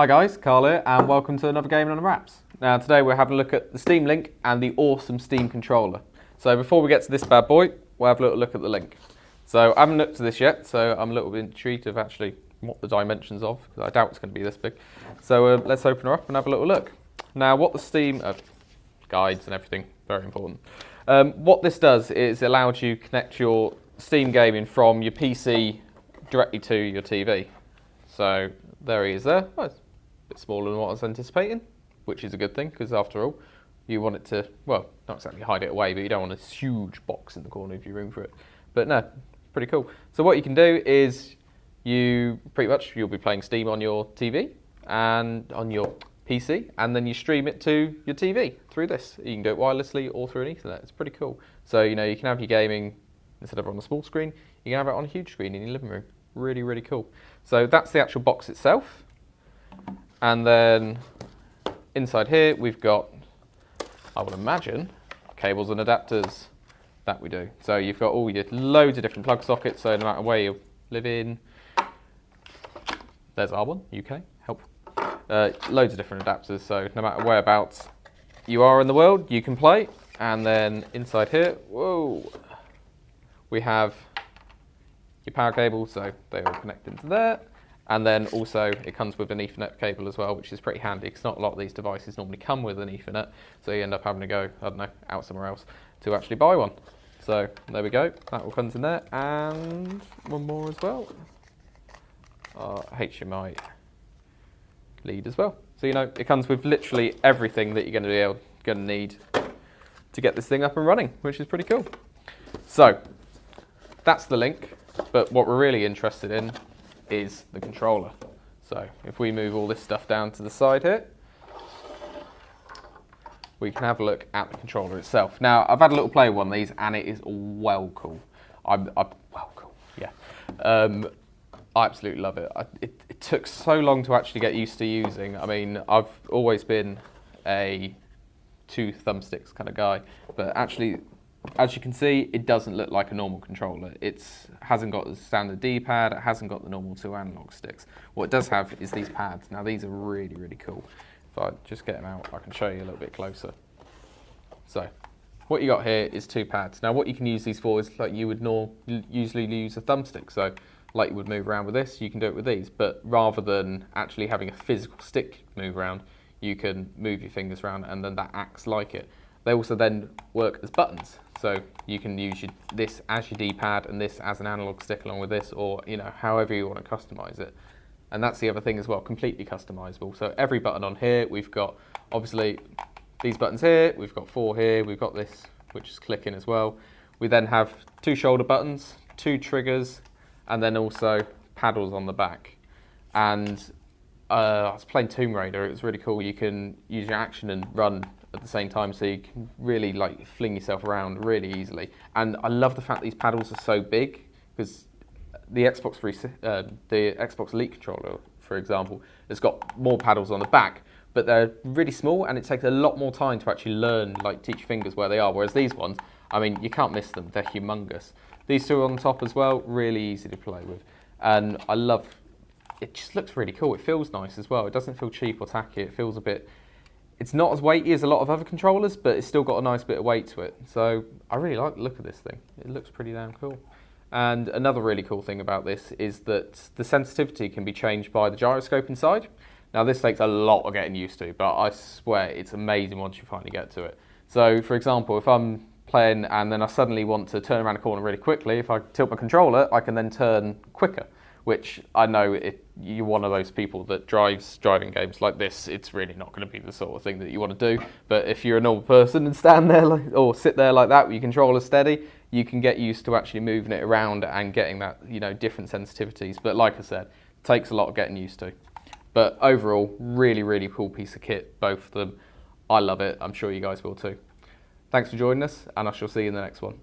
Hi guys, Carl here, and welcome to another Game Unwraps. Now today we're having a look at the Steam Link and the awesome Steam controller. So before we get to this bad boy, we'll have a little look at the Link. So I haven't looked at this yet, so I'm a little bit intrigued of actually what the dimensions of, because I doubt it's going to be this big. So let's open her up and have a little look. Now what the Steam, guides and everything, very important. What this does is it allows you to connect your Steam gaming from your PC directly to your TV. So there he is there. Oh, it's a bit smaller than what I was anticipating, which is a good thing because after all, you want it to, well, not exactly hide it away, but you don't want a huge box in the corner of your room for it. But no, pretty cool. So what you can do is you'll be playing Steam on your TV and on your PC, and then you stream it to your TV through this. You can do it wirelessly or through an Ethernet. It's pretty cool. So, you know, you can have your gaming, instead of on a small screen, you can have it on a huge screen in your living room. Really, really cool. So that's the actual box itself. And then inside here, we've got, I would imagine, cables and adapters that we do. So you've got all your loads of different plug sockets. So no matter where you live in, there's our one, UK, helpful. Loads of different adapters. So no matter whereabouts you are in the world, you can play. And then inside here, whoa, we have your power cable, so they all connect into there. And then also it comes with an Ethernet cable as well, which is pretty handy because not a lot of these devices normally come with an Ethernet. So you end up having to go, I don't know, out somewhere else to actually buy one. So there we go, that all comes in there. And one more as well. HDMI lead as well. So you know, it comes with literally everything that you're going to need to get this thing up and running, which is pretty cool. So that's the Link. But what we're really interested in is the controller. So if we move all this stuff down to the side here, we can have a look at the controller itself. Now, I've had a little play with one of these, and it is well cool. Well cool, yeah. I absolutely love it. It took so long to actually get used to using. I mean, I've always been a 2 thumbsticks kind of guy, but actually, as you can see, it doesn't look like a normal controller. It hasn't got the standard D-pad, it hasn't got the normal 2 analog sticks. What it does have is these pads. Now these are really, really cool. If I just get them out, I can show you a little bit closer. So, what you got here is 2 pads. Now what you can use these for is like you would usually use a thumbstick. So, like you would move around with this, you can do it with these. But rather than actually having a physical stick move around, you can move your fingers around and then that acts like it. They also then work as buttons. So you can use this as your D-pad and this as an analog stick along with this, or you know, however you want to customize it. And that's the other thing as well, completely customizable. So every button on here, we've got obviously these buttons here, we've got 4 here, we've got this, which is clicking as well. We then have 2 shoulder buttons, 2 triggers, and then also paddles on the back. And I was playing Tomb Raider, it was really cool. You can use your action and run at the same time, so you can really like fling yourself around really easily. And I love the fact these paddles are so big, because the Xbox Elite controller, for example, has got more paddles on the back, but they're really small, and it takes a lot more time to actually learn, like teach your fingers where they are. Whereas these ones, I mean, you can't miss them; they're humongous. These 2 on the top as well, really easy to play with, and I love. It just looks really cool. It feels nice as well. It doesn't feel cheap or tacky. It feels a bit. It's not as weighty as a lot of other controllers, but it's still got a nice bit of weight to it. So I really like the look of this thing. It looks pretty damn cool. And another really cool thing about this is that the sensitivity can be changed by the gyroscope inside. Now this takes a lot of getting used to, but I swear it's amazing once you finally get to it. So for example, if I'm playing and then I suddenly want to turn around a corner really quickly, if I tilt my controller, I can then turn quicker. Which I know if you're one of those people that drives driving games like this, it's really not going to be the sort of thing that you want to do. But if you're a normal person and stand there or sit there like that with your controller steady, you can get used to actually moving it around and getting that, you know, different sensitivities. But like I said, it takes a lot of getting used to. But overall, really, really cool piece of kit, both of them. I love it. I'm sure you guys will too. Thanks for joining us, and I shall see you in the next one.